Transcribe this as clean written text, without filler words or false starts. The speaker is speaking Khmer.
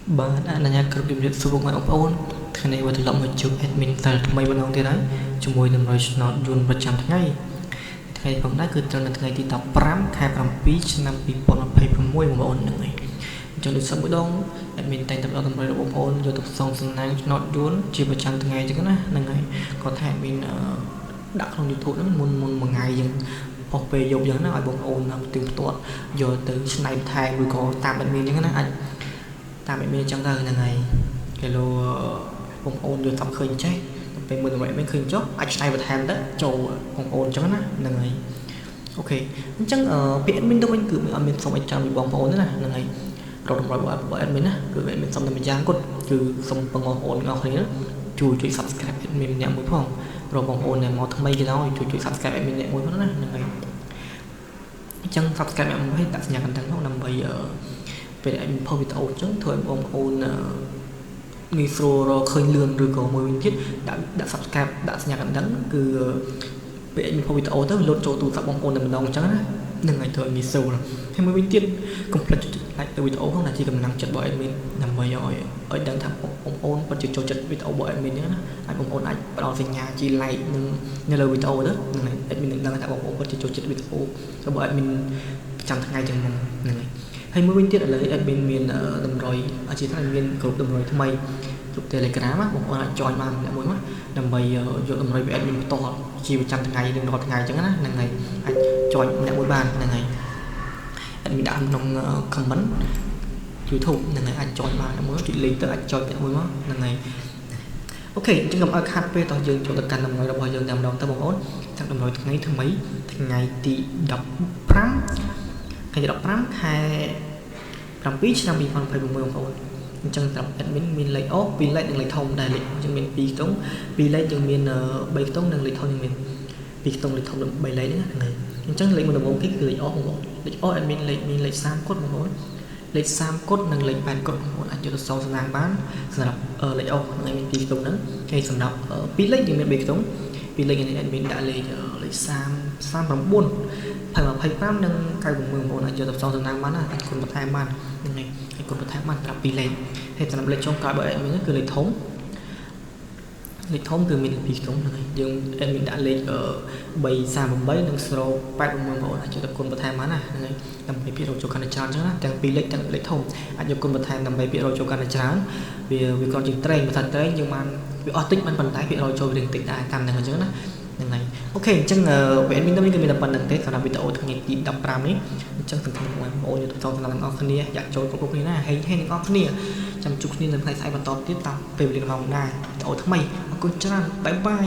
Bạn anh nhà cực điểm liệt Facebook ngoài ông thế này vào lắm một chút admin tại mấy bên ông thế đấy chúng môi đầm rồi nó dồnประจำថ្ងៃថ្ងៃผมได้คือตอนថ្ងៃទី15ខែ7ឆ្នាំ2026បងប្អូនហ្នឹងហើយអញ្ចឹងដូចសឹកមួយដង admin តែងតែដល់តម្រូវរបស់បងប្អូនយកទៅផ្សងសំណាងឆ្នោតយួនជាប្រចាំថ្ងៃអញ្ចឹងណាហ្នឹងហើយគាត់ថា admin ដាក់ក្នុង YouTube ហ្នឹងមុនមួយថ្ងៃយើងអស់ពេលយកយ៉ាងណាឲ្យបងប្អូនផ្ទៀងផ្ទាត់យកទៅឆ្នៃបន្ថែមឬក៏តាម admin អញ្ចឹងណាអាចតាម admin អញ្ចឹងទៅហ្នឹងហើយគេលោបងប្អូនយកតាមឃើញចេះពេលមើលតម្រូវមិនឃើញចុះអាចឆ្នៃបន្ថែមទៅចូលបងប្អូនអញ្ចឹងណាហ្នឹងហើយអូខេអញ្ចឹងពាក្យ admin ទៅវិញគឺអត់មានសុំឲ្យចាំពីបងប្អូនទេណាហ្នឹងហើយរកតម្រូវរបស់ admin ណាគឺ admin សុំតែម្យ៉ាងគាត់គឺសុំបងប្អូនទាំងអស់គ្នាជួយ subscribe admin ម្នាក់មួយផងរកបងប្អូនដែលមកថ្មីគេដល់ជួយ subscribe admin ម្នាក់មួយផងណាហ្នឹងហើយអញ្ចឹង subscribe ម្នាក់មួយដាក់សញ្ញាកណ្ដឹងផងដើម្បីពេល admin ផុសវីដេអូអញ្ចឹងធ្វើឲ្យបងប្អូនងាយស្រួលរកឃើញលឿនឬក៏មួយវិញទៀតដាក់ subscribe ដាក់សញ្ញាកណ្ដឹងគឺពេល admin ផុសវីដេអូទៅលោតចូលទូរស័ព្ទបងប្អូនតែម្ដងអញ្ចឹងណានឹងឲ្យធ្វើងាយស្រួលហើយមួយវិញទៀតកុំភ្លេចចុច like ទៅវីដេអូផងដែលជាកម្លាំងចិត្តរបស់ admin ដើម្បីឲ្យដឹងថាបងប្អូនពិតជាចូលចិត្តវីដេអូរបស់ admin ហ្នឹងណាហើយបងប្អូនអាចផ្ដល់សញ្ញាជា like នឹងនៅលើវីដេអូទៅហ្នឹងហើយ admin នឹងដឹងថាបងប្អូនពិតជាចូលចិត្តវីដេអូរបស់ admin ប្រចាំថ្ងៃចឹងហ្នឹងហើយមួយវិញទៀតឥឡូវ admin មានតម្រុយអាជីពថាមានក្រុមតម្រុយថ្មីក្រុម Telegram បងប្អូនអាច join បានម្នាក់មួយមកដើម្បីយកតម្រុយពី admin ផ្ទាល់ជាប្រចាំថ្ងៃនឹងរាល់ថ្ងៃអញ្ចឹងណាហ្នឹងហើយអាច join ម្នាក់មួយបានហ្នឹងហើយ admin ដាក់ក្នុង comment YouTube ហ្នឹងហើយអាច join បានម្នាក់មួយចុច link ទៅអាច join ម្នាក់មួយមកហ្នឹងហើយអូខេអញ្ចឹងកុំឲ្យខាត់ពេលតោះយើងចូលទៅកាន់តម្រុយរបស់យើងតែម្ដងទៅបងប្អូនតាមតម្រុយថ្ងៃថ្មីថ្ងៃទី15ខែ7ឆ្នាំ2026បងប្អូនអញ្ចឹងតាម admin មានលេខអូ2លេខនិងលេខធំដែរលេខអញ្ចឹងមាន2ខ្ទង់2លេខយើងមាន3ខ្ទង់និងលេខធំយើងមាន2ខ្ទង់លេខធំនិង3លេខហ្នឹងហើយអញ្ចឹងលេខមួយដំបូងគេគឺលេខអូបងប្អូនលេខអូ admin មានលេខ30កុដបងប្អូនលេខ30កុដនិងលេខ8កុដបងប្អូនអាចយកទៅសងសំណាងបានសម្រាប់លេខអូហ្នឹងមាន2ខ្ទង់ហ្នឹងហើយសម្រាប់2លេខយើងមាន3ខ្ទង់2លេខនេះ admin ដាក់លេខ39 25និង91បងប្អូនអាចយកទៅផ្សំសំណាងបានណាអាចគុណបន្ថែមបានហ្នឹងហើយអាចគុណបន្ថែមបានតាម2លេខហើយសម្រាប់លេខចុងក្រោយរបស់ admin គឺលេខធំគឺមាន2ខ្ទង់ហ្នឹងហើយយើង admin ដាក់លេខ338និង086បងប្អូនអាចយកទៅគុណបន្ថែមបានណាហ្នឹងហើយដើម្បីភាគរយចូលកាន់តែច្រើនអញ្ចឹងណាទាំង2លេខទាំងលេខធំអាចយកគុណបន្ថែមដើម្បីភាគរយចូលកាន់តែច្រើនវាគាត់ជាងត្រេងបើថាត្រេងយើងបានវាអស់តិចបានប៉ុន្តែភាគរយចូលរៀងតិចដែរតាមហ្នឹងអញ្ចឹងណាហ្នឹងហើយអូខេអញ្ចឹងវីដេអូនេះគឺមានតែប៉ុណ្្នឹងទេសម្រាប់វីដេអូថ្ងៃទី15នេះអញ្ចឹងសង្ឃឹមថាបងប្អូនយកទៅតសម្រាប់អ្នកនរគ្នាอยากចូលគ្រប់គ្នាណាហើយអ្នកនរគ្នាចាំជួបគ្នានៅថ្ងៃស្អែកបន្តទៀតតាមពេលវេលាម៉ោងដែរវីដេអូថ្មីអរគុណច្រើនបាយបាយ